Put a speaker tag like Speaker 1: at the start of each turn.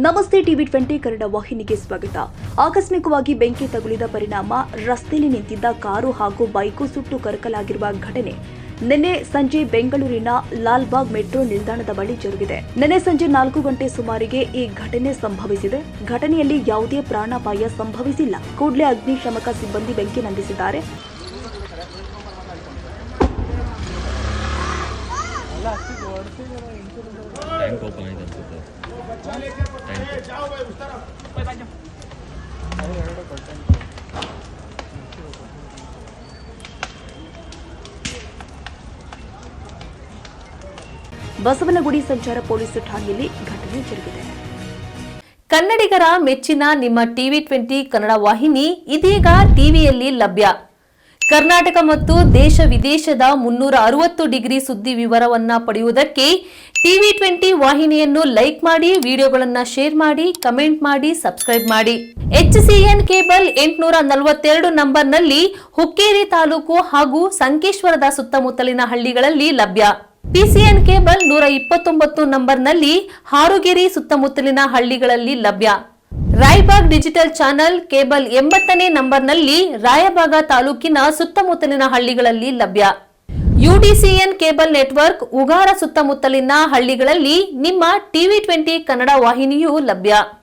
Speaker 1: ನಮಸ್ತೆ ಟಿವಿ20 ಕನ್ನಡ ವಾಹಿನಿಗೆ ಸ್ವಾಗತ. ಆಕಸ್ಮಿಕವಾಗಿ ಬೆಂಕಿ ತಗುಲಿದ ಪರಿಣಾಮ ರಸ್ತೆಯಲ್ಲಿ ನಿಂತಿದ್ದ ಕಾರು ಹಾಗೂ ಬೈಕು ಸುಟ್ಟು ಕರಕಲಾಗಿರುವ ಘಟನೆ ನಿನ್ನೆ ಸಂಜೆ ಬೆಂಗಳೂರಿನ ಲಾಲ್ಬಾಗ್ ಮೆಟ್ರೋ ನಿಲ್ದಾಣದ ಬಳಿ ಜರುಗಿದೆ. ನಿನ್ನೆ ಸಂಜೆ 4 ಗಂಟೆ ಸುಮಾರಿಗೆ ಈ ಘಟನೆ ಸಂಭವಿಸಿದೆ. ಘಟನೆಯಲ್ಲಿ ಯಾವುದೇ ಪ್ರಾಣಾಪಾಯ ಸಂಭವಿಸಿಲ್ಲ. ಕೂಡಲೇ ಅಗ್ನಿಶಾಮಕ ಸಿಬ್ಬಂದಿ ಬೆಂಕಿ ನಂದಿಸಿದ್ದಾರೆ.
Speaker 2: टैंक ओपन है इधर से
Speaker 1: ಬಸವನಗುಡಿ ಸಂಚಾರ ಪೊಲೀಸ್ ಠಾಣೆಯಲ್ಲಿ ಘಟನೆ ಜರುಗಿದೆ.
Speaker 3: ಕನ್ನಡಿಗರ ಮೆಚ್ಚಿನ ನಿಮ್ಮ ಟಿವಿ20 ಕನ್ನಡ ವಾಹಿನಿ ಇದೀಗ ಟಿವಿಯಲ್ಲಿ ಲಭ್ಯ. ಕರ್ನಾಟಕ ಮತ್ತು ದೇಶ ವಿದೇಶದ 360 ಡಿಗ್ರಿ ಸುದ್ದಿ ವಿವರವನ್ನ ಪಡೆಯುವುದಕ್ಕೆ ಟಿವಿ20 ವಾಹಿನಿಯನ್ನು ಲೈಕ್ ಮಾಡಿ, ವಿಡಿಯೋಗಳನ್ನು ಶೇರ್ ಮಾಡಿ, ಕಮೆಂಟ್ ಮಾಡಿ, ಸಬ್ಸ್ಕ್ರೈಬ್ ಮಾಡಿ. HCN ಕೇಬಲ್ 842 ನಂಬರ್ನಲ್ಲಿ ಹುಕ್ಕೇರಿ ತಾಲೂಕು ಹಾಗೂ ಸಂಕೇಶ್ವರದ ಸುತ್ತಮುತ್ತಲಿನ ಹಳ್ಳಿಗಳಲ್ಲಿ ಲಭ್ಯ. PCN ಕೇಬಲ್ 129 ನಂಬರ್ನಲ್ಲಿ ಹಾರುಗೆರೆ ಸುತ್ತಮುತ್ತಲಿನ ಹಳ್ಳಿಗಳಲ್ಲಿ ಲಭ್ಯ. ರಾಯಬಾಗ್ ಡಿಜಿಟಲ್ ಚಾನೆಲ್ ಕೇಬಲ್ 80ನೇ ನಂಬರ್ನಲ್ಲಿ ರಾಯಬಾಗ ತಾಲೂಕಿನ ಸುತ್ತಮುತ್ತಲಿನ ಹಳ್ಳಿಗಳಲ್ಲಿ ಲಭ್ಯ. UDCN ಕೇಬಲ್ ನೆಟ್ವರ್ಕ್ ಉಗಾರ ಸುತ್ತಮುತ್ತಲಿನ ಹಳ್ಳಿಗಳಲ್ಲಿ ನಿಮ್ಮ ಟಿವಿ20 ಕನ್ನಡ ವಾಹಿನಿಯೂ ಲಭ್ಯ.